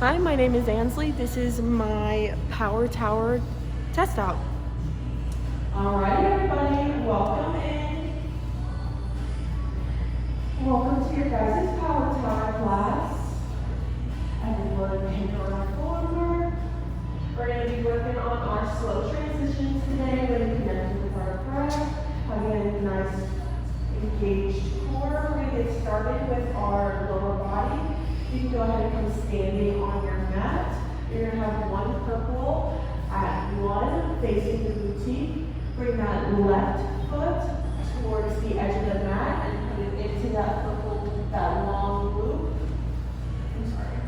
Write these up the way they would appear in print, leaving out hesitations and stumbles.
Hi, my name is Ansley. This is my Power Tower test out. Alright, everybody, welcome in. Welcome to your guys' Power Tower class. Everyone take our forward. We're going to be working on our slow transitions today, really connecting with our breath, having a nice engaged core. We're going to get started with our lower body. You can go ahead and come standing on your mat. You're going to have one purple at one facing the boutique. Bring that left foot towards the edge of the mat and put it into that purple, that long loop. I'm sorry.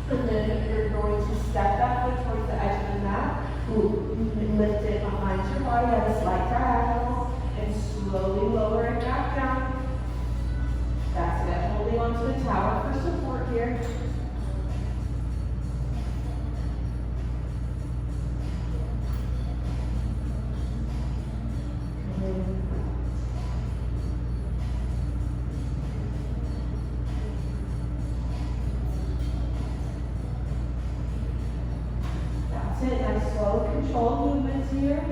And then you're going to step that foot towards the edge of the mat. And lift it behind your body at a slight diagonal and slowly lower it back down. That's it. Holding onto the tower for support here. That's it. Nice slow controlled movements here.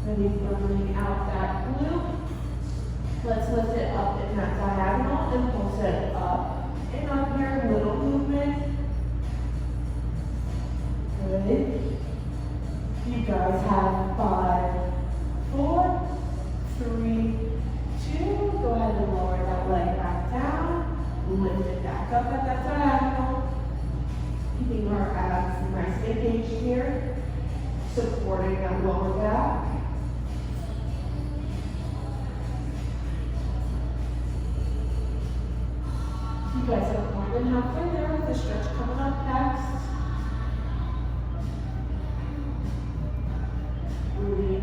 Ready for bringing out that loop. Let's lift it up in that diagonal and pulse it up and up here. Little movement. Good. You guys have 5, 4, 3, 2. Go ahead and lower that leg back down. Lift it back up at that diagonal. Keeping our abs nice and engaged here. Supporting that lower back. You guys are more than halfway there with the stretch coming up next. Really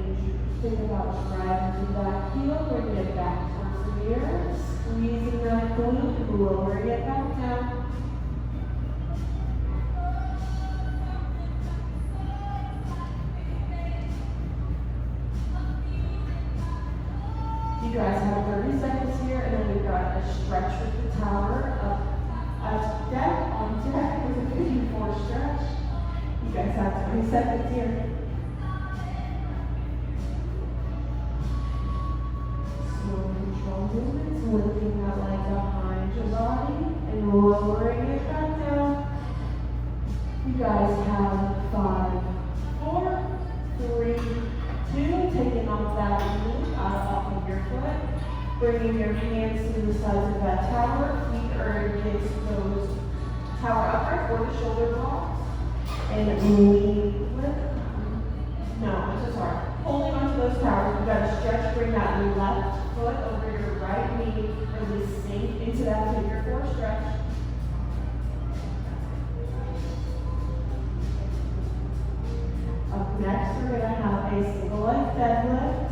think about driving the back heel, bringing it back towards the mirror, squeezing that glute, lowering it back down. You guys have 30 seconds here, and then we've got a stretch with the tower up at deck, on deck with a 54 stretch. You guys have 20 seconds here. Slow control movements, lifting that leg behind your body and lowering it back down. You guys have 5, 4, 3, 2, taking off that loop out of your foot. Bringing your hands to the sides of that tower. Feet are against those tower upright or the shoulder blocks. And lean with, no, I'm so sorry. Holding onto those towers, you've got to stretch, bring that left foot over your right knee, really sink into that figure 4 stretch. Up next, we're going to have a single leg deadlift.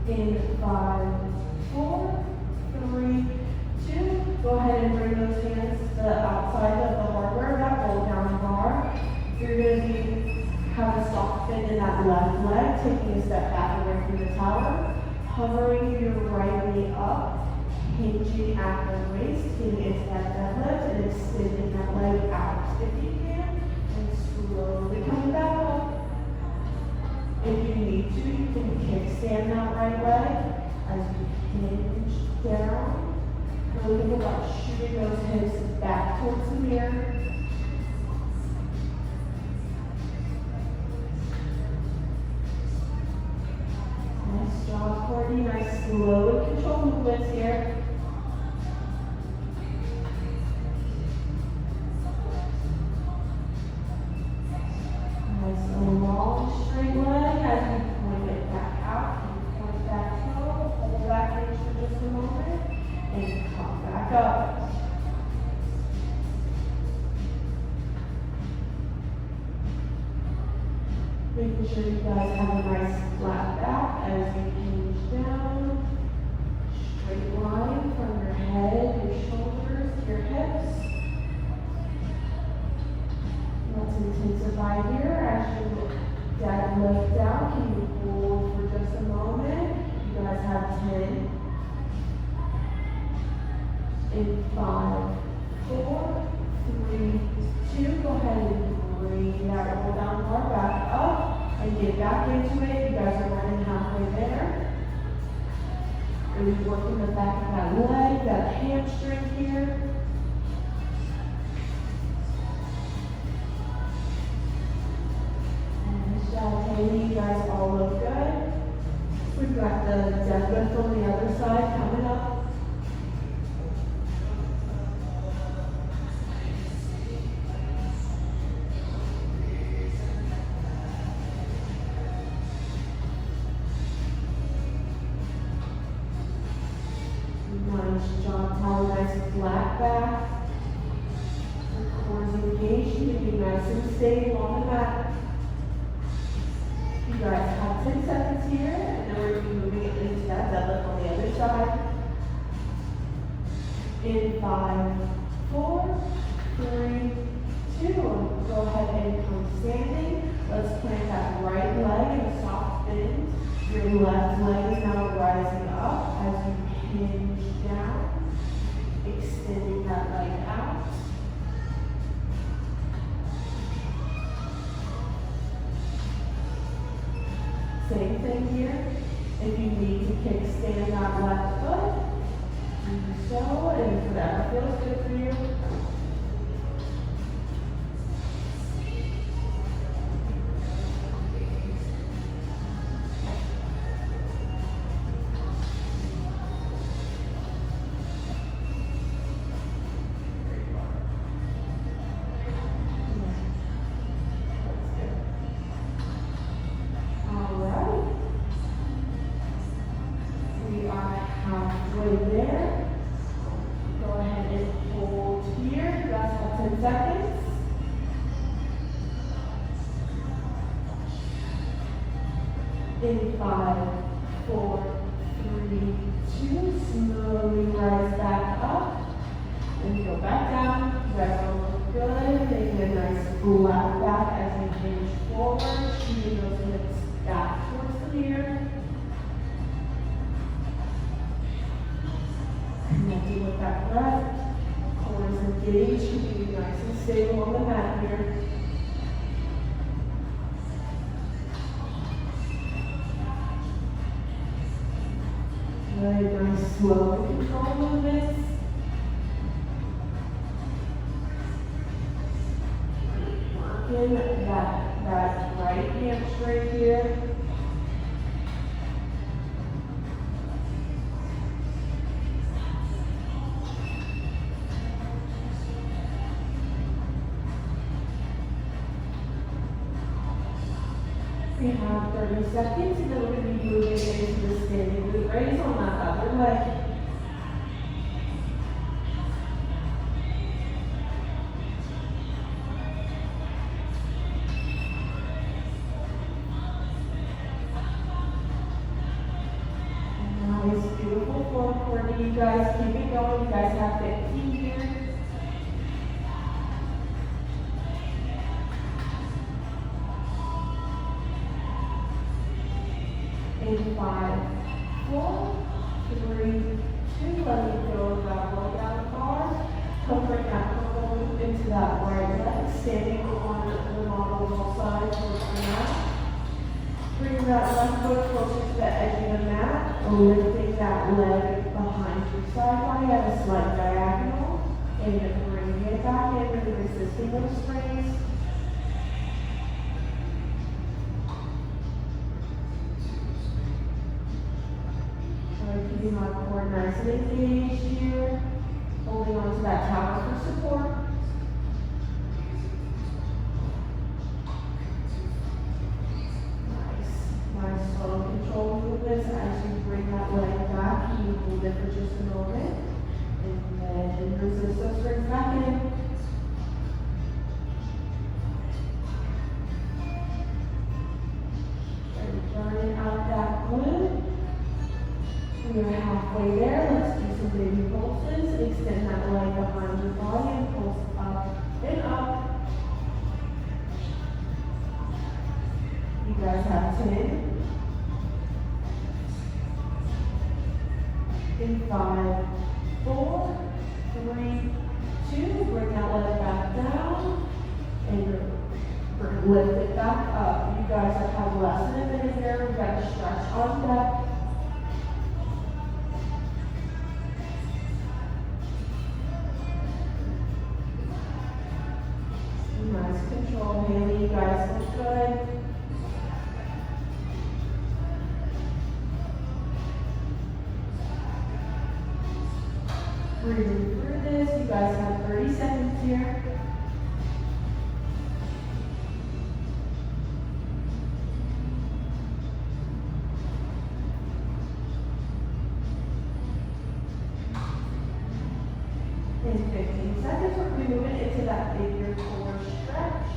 In 5, 4, 3, 2. Go ahead and bring those hands to the outside of the hardware, that roll down bar. You're going to have a soft bend in that left leg, taking a step back away from the tower, hovering your right knee up, hinging at the waist, getting into that deadlift, and extending that leg out if you can, and slowly coming back up. If you need to, you can kickstand that right leg as you hinge down. Really think about shooting those hips back towards the mirror. Nice job, Courtney. Nice slow and controlled movements here. Nice long straight leg as you point it back out. You point that toe, hold that hinge for just a moment, and come back up. Making sure you guys have a nice flat back as you hinge down. Straight line from your head, your shoulders, your hips. Let's intensify here as you deadlift down. Can you hold for just a moment? You guys have 10. In 5, 4, 3, 2. Go ahead and bring that roll down bar back up and get back into it. You guys are running halfway there. Really working the back of that leg, that hamstring here. You guys all look good. We've got the deadlift on the other side coming up. Nice job, Tyler. Nice flat back. The core's engaged. You can be nice and stable on the mat. You guys have 10 seconds here, and then we're going to be moving it into that deadlift on the other side. In 5, 4, 3, 2. Go ahead and come standing. Let's plant that right leg in a soft bend. Your left leg is now rising up as you hinge down, extending that leg out. Same thing here. If you need to kickstand that left foot, do so, and if whatever feels good for you. In 5, 4, 3, 2, slowly rise back up and go back down. You guys all look good. Making a nice flat back as you hinge forward, shooting those hips back towards the mirror. Connecting with that breath. Core is engaged. Keeping you nice and stable on the mat here. Very nice, slow and controlled movements. Working that right hamstring here. We have 30 seconds, and then we're going to be moving into the standing glute raise on that other leg. Nice, beautiful form, Courtney. You guys keep it going. You guys have 15 here. In 5, 4, 3, 2, let me go with that roll down bar. Come bring that elbow into that right leg, standing on the model side towards the mat. Bring that left foot closer to the edge of the mat, lifting that leg behind your side body at a slight diagonal, and bring it back in, really resisting those strains. Keeping my core nice and engaged here. Holding on to that tower for support. Nice slow controlled movements as you bring that leg back. You hold it for just a moment. And then resist those springs back in. And burning out that glute. We are halfway there. Let's do some baby pulses. Extend that leg behind your body and pulse up and up. You guys have 10. In 5, 4, 3, 2, bring that leg back down, and lift it back up. You guys have less than a minute here. We've got to stretch on deck. Nice control, Haley. You guys look good. Breathing through this. You guys have 30 seconds here. In 15 seconds, we're moving into that figure 4 stretch.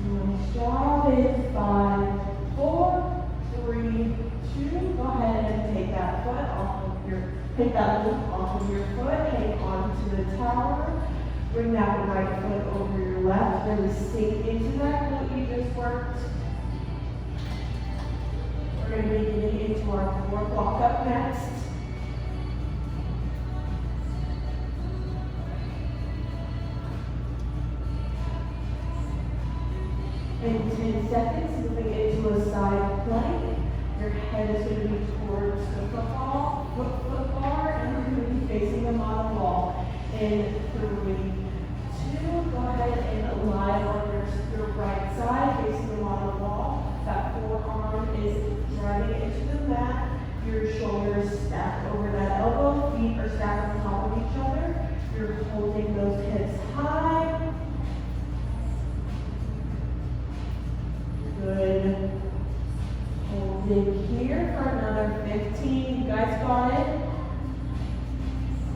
Nice job. In 5, 4, 3, 2. Go ahead and take that foot off of take that loop off of your foot. Hang on to the tower. Bring that right foot over your left. Really sink into that glute you just worked. We're going to be getting into our 4 block up next. In 10 seconds, moving into a side plank. Your head is going to be towards the foot bar, and we're going to be facing the model wall. In 3, 2, go ahead and lie on your right side, facing the model wall. That forearm is driving into the mat. Your shoulders stacked over that elbow. Feet are stacked on top of each other. You're holding those hips high. Good. Holding here for another 15. You guys got it?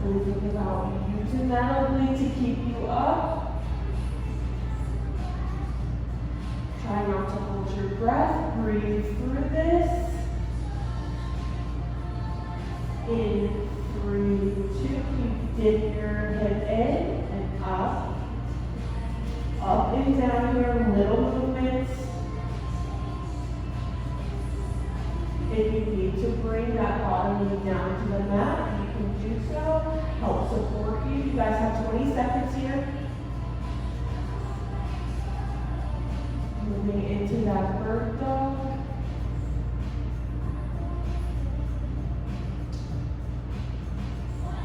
Really think about using that oblique to keep you up. Try not to hold your breath. Breathe through this. In 3, 2, keep dipping your hip in and up. Up and down here, little movements. If you need to bring that bottom knee down to the mat, you can do so. Help support you. You guys have 20 seconds here. Moving into that bird dog.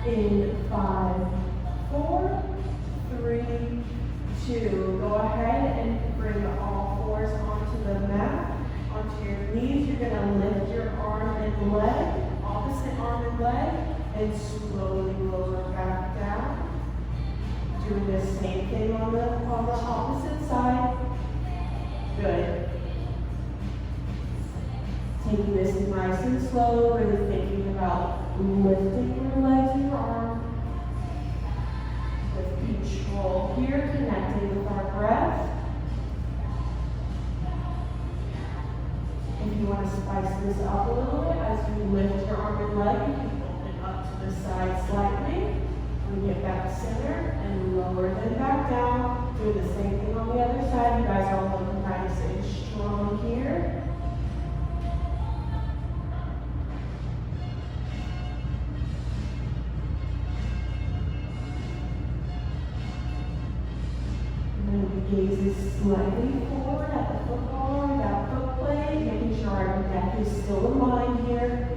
In 5, 4, 3, 2. Go ahead and bring all 4s onto the mat. Onto your knees, you're going to lift your arm and leg, opposite arm and leg, and slowly lower back down. Doing the same thing on the opposite side. Good. Taking this nice and slow, really thinking about lifting your legs and your arm. With control here, connecting with our breath. If you want to spice this up a little bit, as you lift your arm and leg, you can open up to the side slightly. We get back to center and lower them back down. Do the same thing on the other side. You guys are looking nice and strong here. And then the gaze is slightly forward at the foot bar, that foot plate, making sure our neck is still aligned here.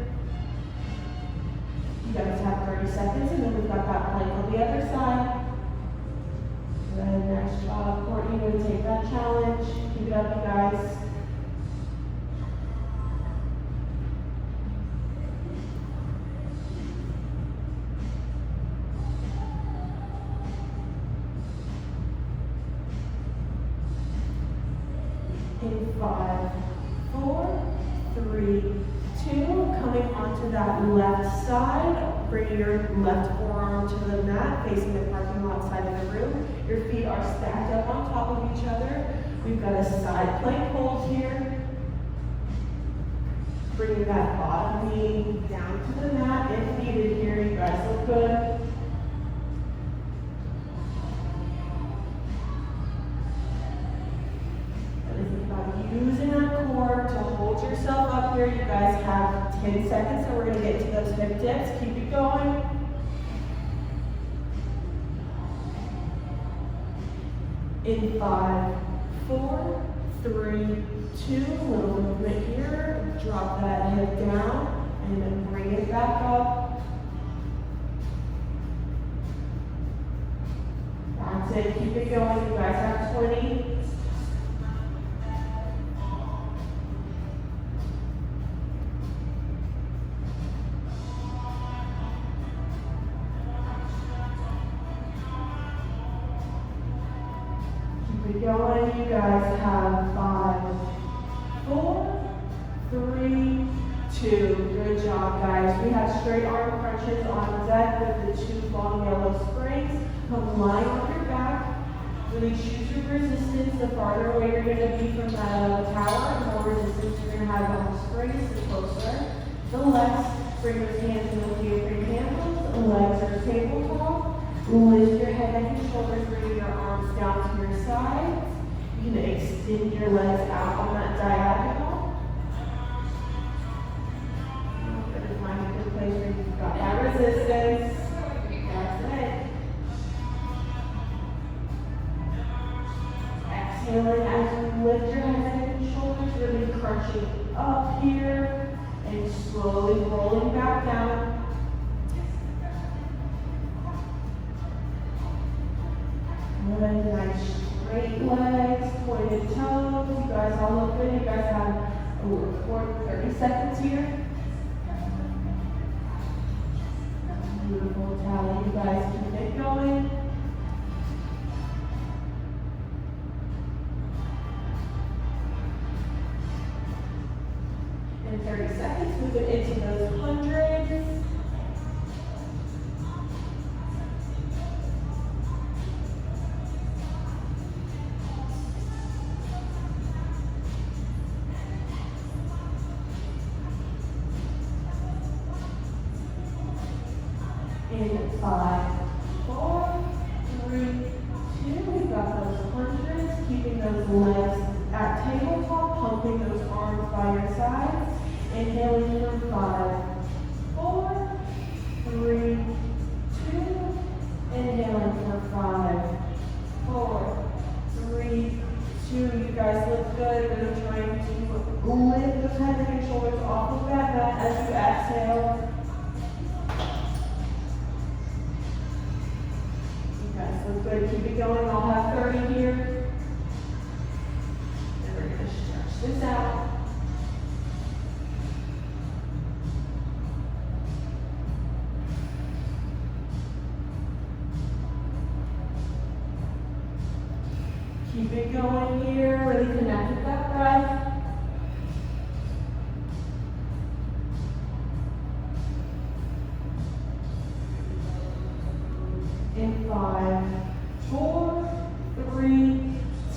You guys have 30 seconds, and then we've got that plank on the other side. Good, nice job. Courtney, we're going to take that challenge. Keep it up, you guys. In 5, 4, 3, 2, coming onto that left side, bring your left forearm to the mat, facing the parking lot side of the room. Your feet are stacked up on top of each other. We've got a side plank hold here. Bringing that bottom knee down to the mat if needed here. You guys look good. Using that core to hold yourself here. You guys have 10 seconds, so we're gonna get to those hip dips. Keep it going. In 5, 4, 3, 2, little movement here. Drop that hip down and then bring it back up. That's it, keep it going. You guys have 20. Keep it going. You guys have 5, 4, 3, 2. Good job, guys. We have straight arm crunches on deck with the 2 long yellow springs. Come lie on your back. Really choose your resistance. The farther away you're going to be from the tower, the more resistance you're going to have on the springs, the closer. The left, bring those hands in with your free handles. Legs are tabletop. Lift your head, neck, and shoulders, bring your arms down to your sides. You can extend your legs out on that diagonal. That is my good place where you've got that resistance. That's it. Exhaling as you lift your head, neck, and shoulders, really crunching up here and slowly rolling back down. Good, nice straight legs, pointed toes. You guys all look good. You guys have 30 seconds here. Beautiful tally. You guys keep it going. In 30 seconds, move it into those hundreds. In 5, 4, 3, 2, we've got those hundreds, keeping those legs at tabletop, pumping those arms by your sides. Inhaling for 5, 4, 3, 2, inhaling for 5, 4, 3, 2. You guys look good. Really trying to lift those head and shoulders off of that mat as you exhale. Look good, keep it going. I'll have 30 here. And we're going to stretch this out. Keep it going here. Really connect with that breath. In 5, 4, 3,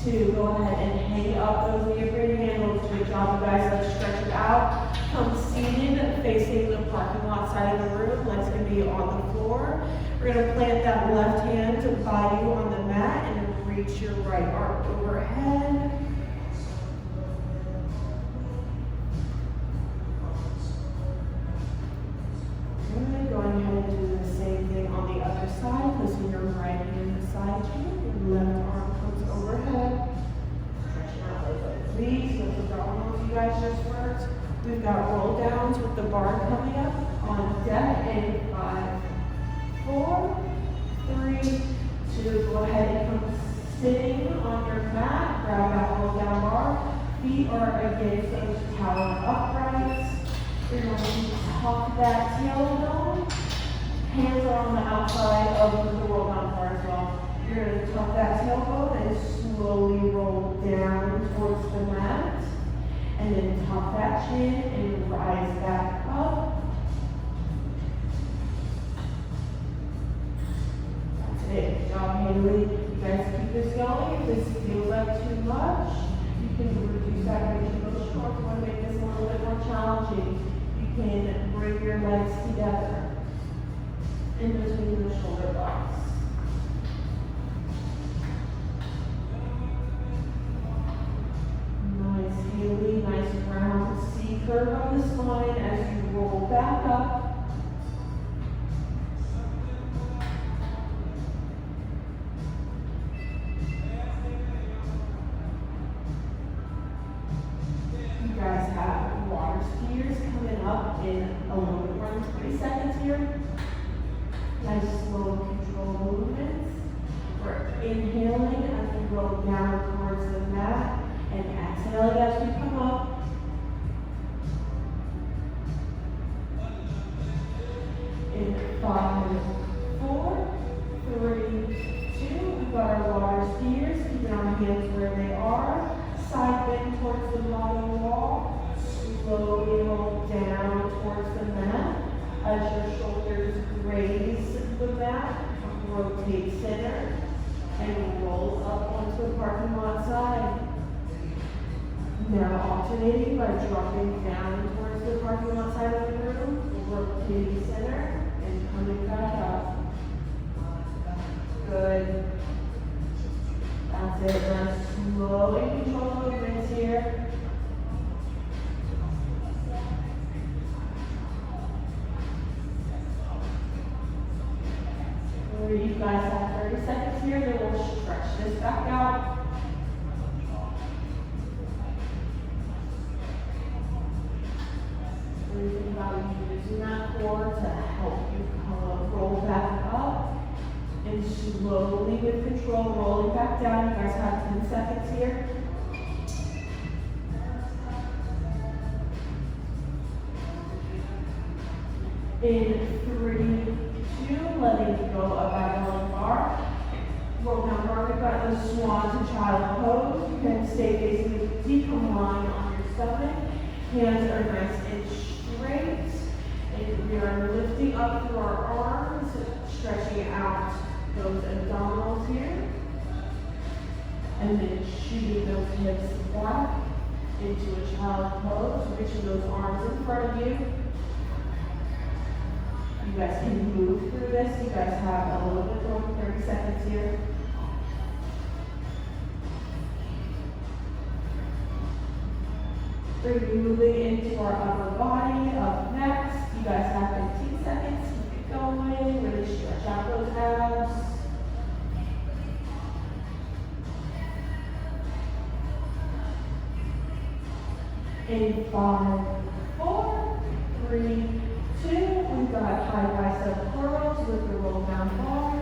2. Go ahead and hang up those neoprene handles. Good job, you guys. Let's stretch it out. Come seated, facing the parking lot side of the room. Legs can be on the floor. We're going to plant that left hand by you on the mat and reach your right arm overhead. Good. Going ahead and do the same thing on the other side. Placing your right hand beside you. Your left arm comes overhead. Stretching out those obliques. Those are all you guys just worked. We've got roll downs with the bar coming up on deck in 5, 4, 3, 2. Go ahead and come sitting on your mat. Grab that roll down bar. Feet are against those tower uprights. You're going to tuck that tailbone. Hands are on the outside of the roll down bar as well. You're going to tuck that tailbone and slowly roll down towards the mat. And then tuck that chin and rise back up. That's it. Good job, Haley. You guys keep this going. If this feels like too much, you can reduce that range of motion or if you want to make this a little bit more challenging. You can bring your legs together in between the shoulder blocks. Nice, Haley. Nice round C curve of the spine as you roll back up. You guys have water skiers coming up in a little bit more than 20 seconds here. Nice slow control movements. We're inhaling as we roll down towards the mat and exhaling as we come up. In 5, 4, 3, 2, we've got our water skiers, keeping our hands where they are. Side bend towards the bottom wall. Slowly roll down towards the mat as your shoulders graze the mat. Rotate center and roll up onto the parking lot side. Now alternating by dropping down towards the parking lot side of the room, rotating center and coming back up. Good. That's it. Now slow and controlled movements here. You guys have 30 seconds here, then we'll stretch this back out. Thinking about using that core to help you roll back up. And slowly with control, rolling back down. You guys have 10 seconds here. In 3, 2, letting go of our lower bar. Roll down bar, we've got the swan to child pose. You can stay facing the decline line on your stomach. Hands are nice and straight. And we are lifting up through our arms, stretching out those abdominals here. And then shooting those hips back into a child pose, reaching those arms in front of you. You guys can move through this. You guys have a little bit more than 30 seconds here. We're moving into our upper body. Up next, you guys have 15 seconds. Keep it going. Really stretch out those abs. In 5, 4, 3, 2, we've got high bicep curls with the roll down bar.